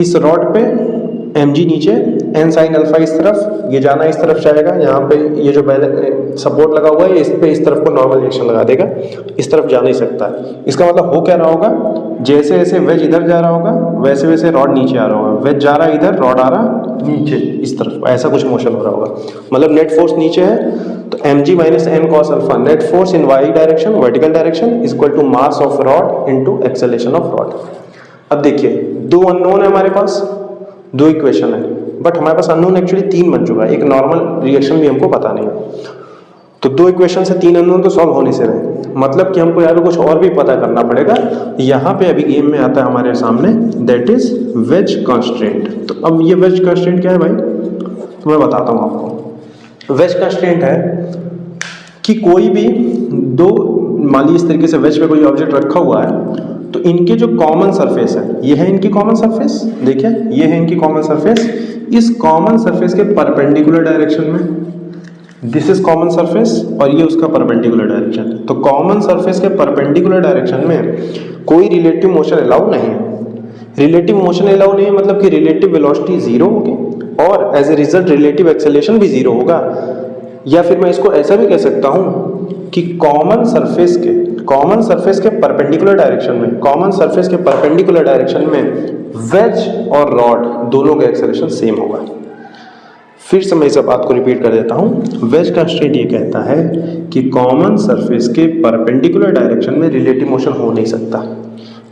इस रॉड पे mg नीचे, n sin अल्फा इस तरफ, ये जाना इस तरफ जाएगा, यहाँ पे ये जो सपोर्ट लगा हुआ है इस पे इस तरफ को नॉर्मल रिएक्शन लगा देगा, इस तरफ जा नहीं सकता है। इसका मतलब हो क्या रहा होगा, जैसे जैसे वेज इधर जा रहा होगा वैसे वैसे रॉड नीचे आ रहा होगा, वेज जा रहा है इधर, रॉड आ रहा नीचे इस तरफ, ऐसा कुछ मोशन हो रहा होगा। मतलब नेट फोर्स नीचे है तो mg minus n cos alpha, net force in y direction, vertical direction is equal to mass of rod into acceleration of rod. अब देखिए दो अननोन है हमारे पास, दो इक्वेशन है, बट हमारे पास अननोन एक्चुअली 3 बन चुका है, एक नॉर्मल रिएक्शन भी हमको पता नहीं है। तो 2 इक्वेशन से 3 अननोन तो सॉल्व होने से रहे, मतलब कि हमको यार कुछ और भी पता करना पड़ेगा। यहाँ पे अभी गेम में आता है हमारे सामने, दैट इज वेज कंस्ट्रेंट। तो अब ये वेज कंस्ट्रेंट क्या है भाई, तो मैं बताता हूँ आपको। वेज कंस्ट्रेंट है कि कोई भी दो, मान लीजिए इस तरीके से वेज पे कोई ऑब्जेक्ट रखा हुआ है, तो इनके जो कॉमन सरफेस है, ये है इनकी कॉमन सरफेस, देखिए ये है इनकी कॉमन सरफेस, इस कॉमन सरफेस के परपेंडिकुलर डायरेक्शन में, दिस इज कॉमन सरफेस और ये उसका परपेंडिकुलर डायरेक्शन है। तो कॉमन सरफेस के परपेंडिकुलर डायरेक्शन में कोई रिलेटिव मोशन अलाउ नहीं है। रिलेटिव मोशन अलाउ नहीं है मतलब कि रिलेटिव वेलोसिटी जीरो होगी और as a result relative acceleration भी जीरो होगा। या फिर मैं इसको ऐसा भी कह सकता हूं कि कॉमन सरफेस के परपेंडिकुलर डायरेक्शन में, कॉमन सरफेस के परपेंडिकुलर डायरेक्शन में वेज और रॉड दोनों का एक्सेलरेशन सेम होगा। फिर से मैं इस बात को रिपीट कर देता हूं, वेज कंस्ट्रेंट ये कहता है कि कॉमन सरफेस के परपेंडिकुलर डायरेक्शन में रिलेटिव मोशन हो नहीं सकता।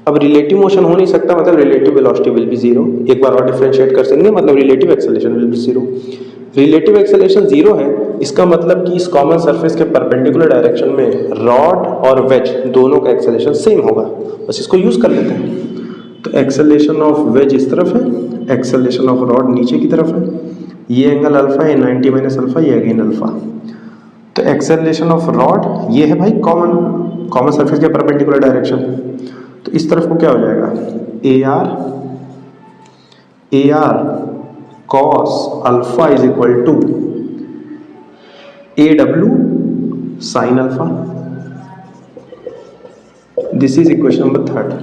अब रिलेटिव मोशन हो नहीं सकता मतलब relative velocity will be zero. एक बार और डिफरेंशिएट कर सकते हैं, मतलब relative acceleration will be zero. Relative acceleration zero है, इसका मतलब कि इस कॉमन सरफेस के परपेंडिकुलर डायरेक्शन में रॉड और वेज दोनों का एक्सेलरेशन सेम होगा। बस इसको यूज कर लेते हैं। तो एक्सेलरेशन ऑफ वेज इस तरफ है, एक्सेलरेशन ऑफ रॉड नीचे की तरफ है, ये एंगल अल्फा है, 90 माइनस अल्फा, ये अगेन अल्फा। तो एक्सेलरेशन ऑफ रॉड ये है भाई कॉमन सरफेस के परपेंडिकुलर डायरेक्शन। तो इस तरफ को क्या हो जाएगा, A R cos alpha is equal to A W sine alpha. This is equation number 3।